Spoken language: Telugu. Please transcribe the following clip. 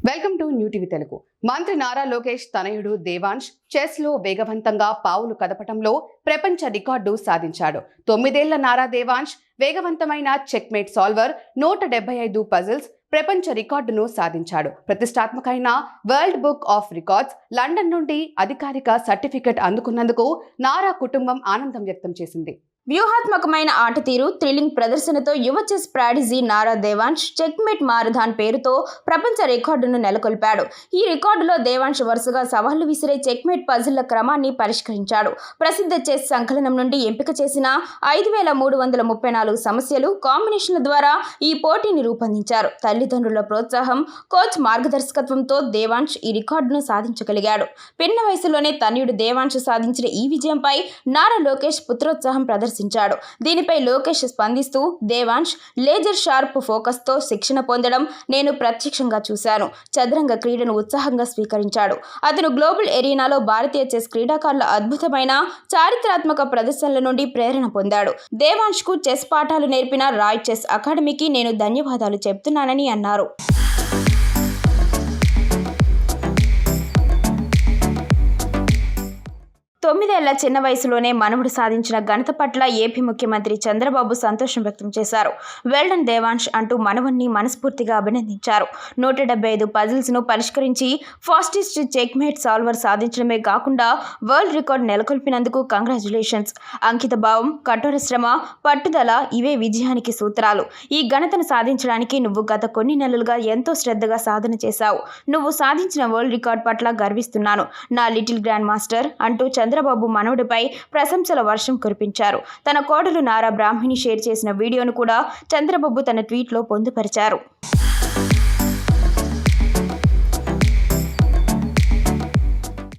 Welcome to new TV Telugu. మంత్రి నారా లోకేష్ తనయుడు దేవాంశ్ చెస్ లో వేగవంతంగా పావులు కదపటంలో ప్రపంచ రికార్డు సాధించాడు. 9 ఏళ్ల నారా దేవాంశ్ వేగవంతమైన చెక్మేట్ సాల్వర్ 175 పజిల్స్ ప్రపంచ రికార్డును సాధించాడు. ప్రతిష్టాత్మకమైన world book of records London నుండి అధికారిక సర్టిఫికెట్ అందుకున్నందుకు నారా కుటుంబం ఆనందం వ్యక్తం చేసింది. వ్యూహాత్మకమైన ఆట తీరు, థ్రిల్లింగ్ ప్రదర్శనతో యువ chess prodigy Nara Devansh checkmate marathon పేరుతో ప్రపంచ రికార్డును నెలకొల్పాడు. ఈ రికార్డులో దేవాంశ్ వరుసగా సవాళ్లు విసిరే చెక్మేట్ పజిళ్ల క్రమాన్ని పరిష్కరించాడు. ప్రసిద్ధ చెస్ సంకలనం నుండి ఎంపిక చేసిన 5334 సమస్యలు, కాంబినేషన్ల ద్వారా ఈ పోటీని రూపొందించారు. తల్లిదండ్రుల ప్రోత్సాహం, కోచ్ మార్గదర్శకత్వంతో దేవాంశ్ ఈ రికార్డును సాధించగలిగాడు. పిన్న వయసులోనే తనయుడు దేవాంశ్ సాధించిన ఈ విజయంపై నారా లోకేష్ పుత్రోత్సాహం ప్రదర్శించాడు. దీనిపై లోకేష్ స్పందిస్తూ, దేవాంశ్ లేజర్ షార్ప్ ఫోకస్ తో శిక్షణ పొందడం నేను ప్రత్యక్షంగా చూశాను. చదరంగ క్రీడను ఉత్సాహంగా స్వీకరించాడు. అతను గ్లోబల్ ఎరీనాలో భారతీయ చెస్ క్రీడాకారుల అద్భుతమైన చారిత్రాత్మక ప్రదర్శనల నుండి ప్రేరణ పొందాడు. దేవాంశ్ కు చెస్ పాఠాలు నేర్పిన రాయ్ చెస్ అకాడమీకి నేను ధన్యవాదాలు చెప్తున్నానని అన్నారు. 9 ఏళ్ల చిన్న వయసులోనే మనవుడు సాధించిన ఘనత పట్ల ఏపీ ముఖ్యమంత్రి చంద్రబాబు సంతోషం వ్యక్తం చేశారు. వెల్డన్ దేవాంశ్ అంటూ మనవణ్ణి మనస్ఫూర్తిగా అభినందించారు. 175 పజిల్స్ ను పరిష్కరించి ఫాస్టెస్ట్ చెక్మేట్ సాల్వర్ సాధించడమే కాకుండా వరల్డ్ రికార్డ్ నెలకొల్పినందుకు కంగ్రాచ్యులేషన్స్. అంకిత భావం, కఠోర శ్రమ, పట్టుదల ఇవే విజయానికి సూత్రాలు. ఈ ఘనతను సాధించడానికి నువ్వు గత కొన్ని నెలలుగా ఎంతో శ్రద్ధగా సాధన చేశావు. నువ్వు సాధించిన వరల్డ్ రికార్డ్ పట్ల గర్విస్తున్నాను. నా లిటిల్ గ్రాండ్ మాస్టర్ అంటూ చంద్రబాబు మనవడిపై ప్రశంసల వర్షం కురిపించారు. తన కోడలు నారా బ్రాహ్మిణి షేర్ చేసిన వీడియోను కూడా చంద్రబాబు తన ట్వీట్లో పొందుపరిచారు.